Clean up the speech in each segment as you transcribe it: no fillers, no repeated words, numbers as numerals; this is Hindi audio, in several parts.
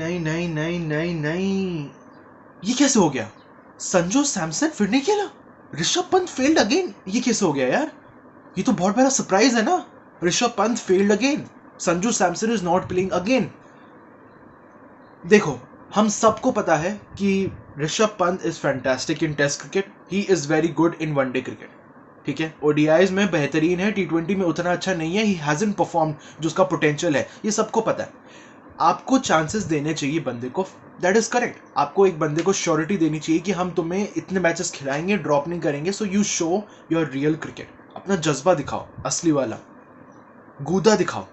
नहीं नहीं नहीं नहीं नहीं, ये कैसे हो गया? संजू सैमसन फिर नहीं खेला, ऋषभ पंत फेल्ड अगेन, ये कैसे हो गया यार? ये तो बहुत बड़ा सरप्राइज है ना। Rishabh Pant failed again, Sanju Samson is not playing again. देखो, हम सबको पता है कि Rishabh Pant is fantastic in test cricket, he is very good in one day cricket, ठीक है। ओडीआईज में बेहतरीन है, टी20 में उतना अच्छा नहीं है, ही हैजंट परफॉर्म जो उसका पोटेंशियल है, ये सबको पता है। आपको चांसेस देने चाहिए बंदे को, दैट इज करेक्ट। आपको एक बंदे को श्योरिटी देनी चाहिए कि हम तुम्हें इतने मैचेस खिलाएंगे, ड्रॉप नहीं करेंगे, so you show your real cricket, अपना जज्बा दिखाओ, असली वाला गूदा दिखाओ।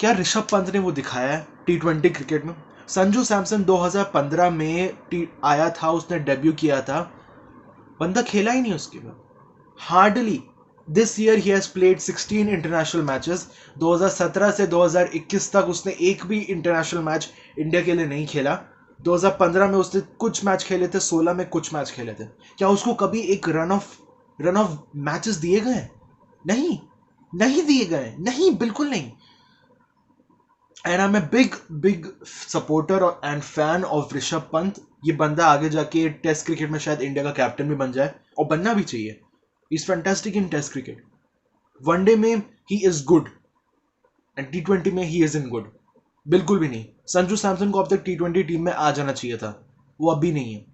क्या ऋषभ पंत ने वो दिखाया है टी20 क्रिकेट में? संजू सैमसन 2015 में आया था, उसने डेब्यू किया था, बंदा खेला ही नहीं उसके बाद, hardly. This year he has played 16 international matches. 2017 से 2021 तक उसने एक भी इंटरनेशनल मैच इंडिया के लिए नहीं खेला। 2015 में उसने कुछ मैच खेले थे, 16 में कुछ मैच खेले थे। क्या उसको कभी एक रन ऑफ मैचेस दिए गए? नहीं, नहीं दिए गए, नहीं, बिल्कुल नहीं। And I am a big supporter and fan of Rishabh Pant. ये बंदा आगे जाके टेस्ट क्रिकेट में शायद इंडिया का कैप्टन भी बन जाए, और बनना भी चाहिए। Is fantastic in test cricket, one day में he is good and T20 में ही इज इन गुड। बिल्कुल भी नहीं। संजू सैमसन को अब तक टी20 टीम में आ जाना चाहिए था, वो अभी नहीं है।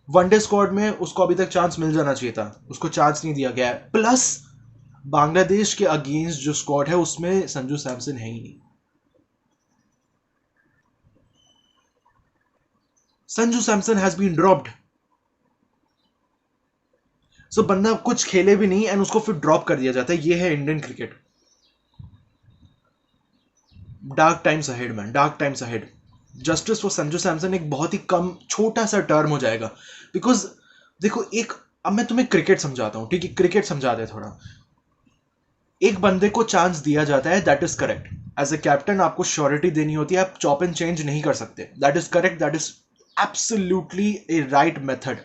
वनडे स्क्वाड में उसको अभी तक चांस मिल जाना चाहिए था, उसको चांस नहीं दिया गया है। प्लस बांग्लादेश के अगेंस्ट जो स्क्वाड है उसमें संजू सैमसन है ही नहीं। Sanju Samson has been dropped. So बंदा कुछ खेले भी नहीं एंड उसको फिर ड्रॉप कर दिया जाता है। ये है Indian cricket. Dark times ahead man, dark times ahead. Justice for Sanju Samson एक बहुत ही कम छोटा सा टर्म हो जाएगा, बिकॉज देखो, एक, अब मैं तुम्हें क्रिकेट समझाता हूं, ठीक है, क्रिकेट समझा दे थोड़ा। एक बंदे को चांस दिया जाता है, that is correct. As a captain आपको श्योरिटी देनी होती है, आप चॉप एंड चेंज नहीं कर सकते, that is correct, that is absolutely A right method.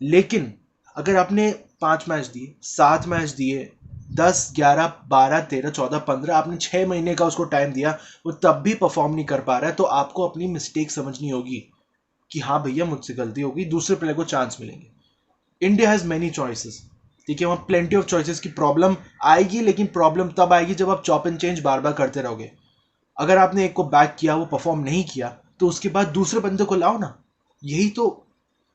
लेकिन अगर आपने 5 मैच दिए, 7 मैच दिए, 10, 11, 12, 13, 14, 15, आपने 6 महीने का उसको टाइम दिया, वो तब भी परफॉर्म नहीं कर पा रहा है, तो आपको अपनी मिस्टेक समझनी होगी कि हाँ भैया मुझसे गलती होगी, दूसरे प्लेयर को चांस मिलेंगे। इंडिया हैज मेनी चॉइसेस, ठीक है, वहाँ प्लेंटी ऑफ चॉइसेस की प्रॉब्लम आएगी, लेकिन प्रॉब्लम तब आएगी जब आप चॉप एंड चेंज बार बार करते रहोगे। अगर आपने एक को बैक किया, वो परफॉर्म नहीं किया, तो उसके बाद दूसरे बंदे को लाओ ना। यही तो,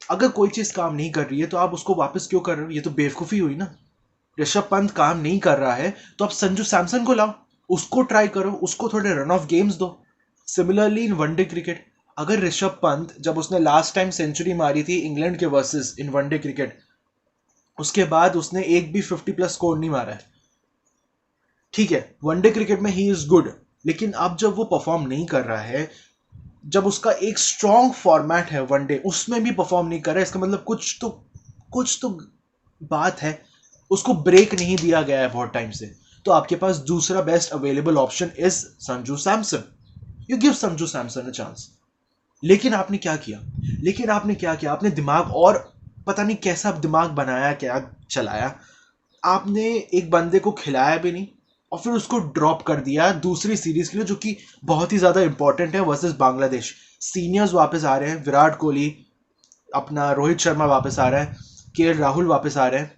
अगर कोई चीज काम नहीं कर रही है तो आप उसको वापस क्यों कर रहे हो? ये तो बेवकूफी हुई ना। ऋषभ पंत काम नहीं कर रहा है तो आप संजू सैमसन को लाओ, उसको ट्राई करो, उसको थोड़े रन ऑफ गेम्स दो। सिमिलरली इन वनडे क्रिकेट, अगर ऋषभ पंत जब उसने लास्ट टाइम सेंचुरी मारी थी इंग्लैंड के वर्सेस इन वनडे क्रिकेट, उसके बाद उसने एक भी 50+ स्कोर नहीं मारा है, ठीक है, वनडे क्रिकेट में ही इज गुड, लेकिन अब जब वो परफॉर्म नहीं कर रहा है, जब उसका एक स्ट्रॉन्ग फॉर्मेट है वनडे, उसमें भी परफॉर्म नहीं कर रहा है, इसका मतलब कुछ तो बात है, उसको ब्रेक नहीं दिया गया है बहुत टाइम से। तो आपके पास दूसरा best available option is Sanju Samson, you give Sanju Samson a chance. लेकिन आपने क्या किया, आपने दिमाग, और पता नहीं कैसा दिमाग बनाया, क्या चलाया, आपने एक बंदे को खिलाया भी नहीं और फिर उसको ड्रॉप कर दिया दूसरी सीरीज के लिए, जो कि बहुत ही ज्यादा इंपॉर्टेंट है, वर्सेस बांग्लादेश। सीनियर्स वापस आ रहे हैं, विराट कोहली, अपना रोहित शर्मा वापस आ रहा है, के राहुल वापस आ रहे हैं,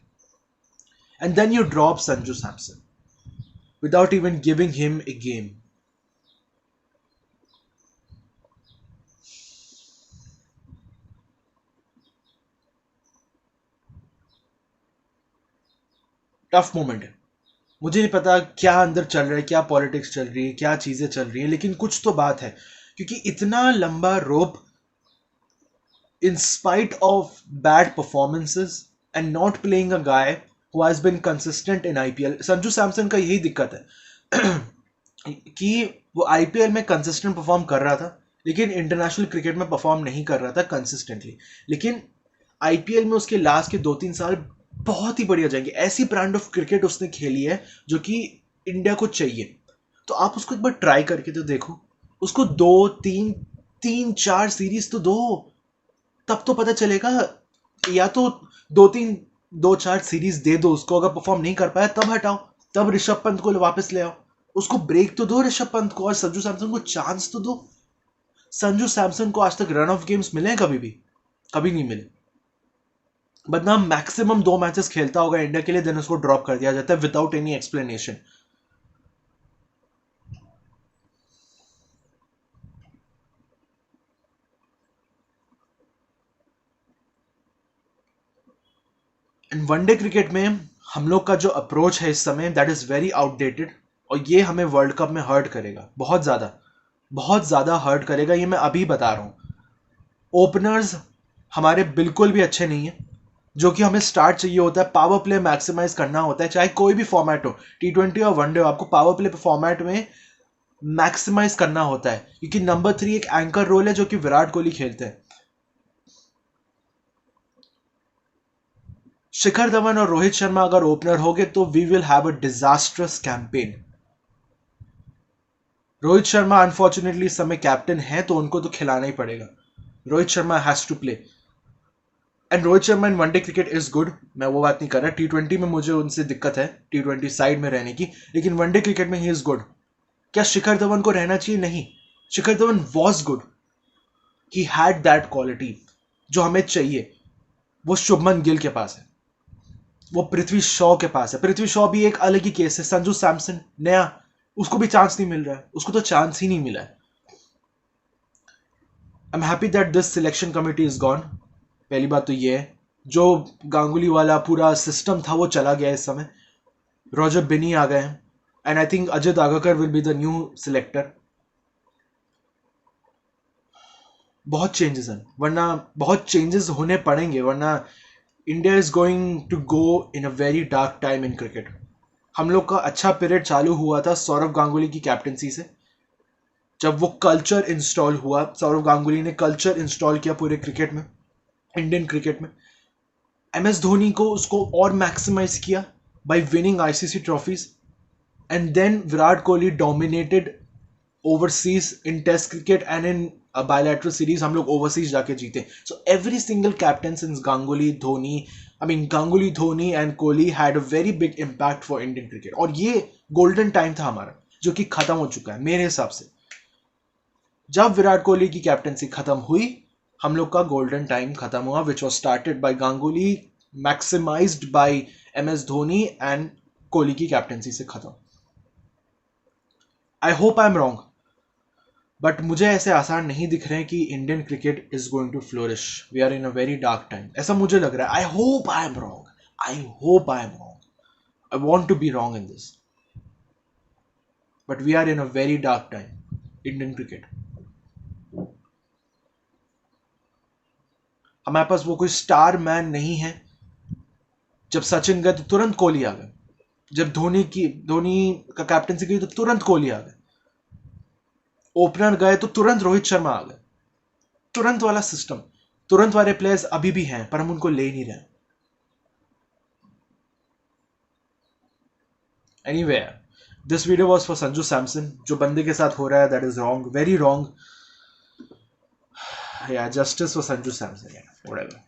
and then you drop Sanju Samson without even giving him a game. Tough moment है। मुझे नहीं पता क्या अंदर चल रहा है, क्या पॉलिटिक्स चल रही है, क्या चीजें चल रही है, लेकिन कुछ तो बात है, क्योंकि इतना लंबा रोप, in spite of bad performances and not playing a guy who has been consistent in IPL। Sanju Samson का यही दिक्कत है कि वो आईपीएल में कंसिस्टेंट परफॉर्म कर रहा था, लेकिन इंटरनेशनल क्रिकेट में परफॉर्म नहीं कर रहा था कंसिस्टेंटली। लेकिन आईपीएल में उसके लास्ट के 2-3 साल बहुत ही बढ़िया जाएंगे। ऐसी ब्रांड ऑफ क्रिकेट उसने खेली है जो कि इंडिया को चाहिए। तो आप उसको एक बार ट्राई करके तो देखो, उसको 2-3 3-4 सीरीज तो दो, तब तो पता चलेगा। या तो 2-4 सीरीज दे दो उसको, अगर परफॉर्म नहीं कर पाया तब हटाओ, तब ऋषभ पंत को वापस ले आओ, उसको ब्रेक तो दो ऋषभ पंत को, और संजू सैमसन को चांस तो दो। संजू सैमसन को आज तक रन ऑफ गेम्स मिले हैं कभी भी? कभी नहीं मिले। बदनाम मैक्सिमम 2 मैचेस खेलता होगा इंडिया के लिए, देन उसको ड्रॉप कर दिया जाता है without any explanation. And one day cricket में हम लोग का जो अप्रोच है इस समय, दैट इज वेरी आउटडेटेड, और ये हमें वर्ल्ड कप में हर्ट करेगा, बहुत ज्यादा हर्ट करेगा, ये मैं अभी बता रहा हूं। ओपनर्स हमारे बिल्कुल भी अच्छे नहीं है, जो कि हमें स्टार्ट चाहिए होता है, पावर प्ले मैक्सिमाइज करना होता है, चाहे कोई भी फॉर्मेट हो, T20 और वनडे हो, आपको पावर प्ले फॉर्मेट में मैक्सिमाइज करना होता है, क्योंकि नंबर 3 एक एंकर रोल है जो कि विराट कोहली खेलते हैं। शिखर धवन और रोहित शर्मा अगर ओपनर होंगे तो we will have a disastrous campaign. Rohit Sharma unfortunately इस समय कैप्टन है, तो उनको तो खिलाना ही पड़ेगा। Rohit Sharma has to play, and Rohit Sharma in one day cricket is good, मैं वो बात नहीं कर रहा। T20 में मुझे उनसे दिक्कत है, T20 साइड में रहने की, लेकिन वनडे क्रिकेट में ही इज गुड। क्या शिखर धवन को रहना चाहिए? नहीं, Shikhar Dhawan was good, he had that quality जो हमें चाहिए, वो शुभमन गिल के पास है, वो पृथ्वी शॉ के पास है। पृथ्वी शॉ भी एक अलग ही केस है। संजू सैमसन नया, उसको भी चांस नहीं मिल रहा है, उसको तो चांस ही नहीं मिला है। I am happy that this selection committee is gone. पहली बात तो ये है, जो गांगुली वाला पूरा सिस्टम था वो चला गया इस समय, रॉजर बिनी आ गए हैं, and I think Ajit Agarkar will be the new selector. बहुत चेंजेस हैं, वरना बहुत चेंजेस होने पड़ेंगे, वरना India is going to go in a very dark time in cricket. हम लोग का अच्छा पीरियड चालू हुआ था सौरव गांगुली की कैप्टनसी से, जब वो कल्चर इंस्टॉल हुआ, सौरव गांगुली ने कल्चर इंस्टॉल किया पूरे क्रिकेट में, इंडियन क्रिकेट में। MS धोनी को उसको और मैक्सिमाइज किया by winning ICC trophies, and then Virat Kohli dominated overseas in test cricket and in bilateral series, हम लोग ओवरसीज जाके जीते। So every single captain since Ganguly Dhoni, Ganguly Dhoni and Kohli had a very big impact for Indian cricket, और ये गोल्डन टाइम था हमारा, जो कि खत्म हो चुका है मेरे हिसाब से। जब विराट कोहली की कैप्टनसी खत्म हुई, हम लोग का गोल्डन टाइम खत्म हुआ, which was started by Ganguly, maximized by MS Dhoni, and Kohli की कैप्टनसी से खत्म। I hope I am wrong, but मुझे ऐसे आसार नहीं दिख रहे हैं कि Indian cricket is going to flourish. We are in a very dark time, ऐसा मुझे लग रहा है। I hope I am wrong, I hope I am wrong, I want to be wrong in this, but we are in a very dark time Indian cricket. हमारे पास वो कोई स्टार मैन नहीं है। जब सचिन गए तो तुरंत कोहली आ गए, जब धोनी का कैप्टनसी गई तो तुरंत कोहली आ गए, ओपनर गए तो तुरंत रोहित शर्मा आ गए। तुरंत वाला सिस्टम, तुरंत वाले प्लेयर्स अभी भी हैं, पर हम उनको ले नहीं रहे। Anyway, this video was for Sanju Samson. जो बंदे के साथ हो रहा है that is wrong, very wrong. या justice for Sanju Samson, whatever.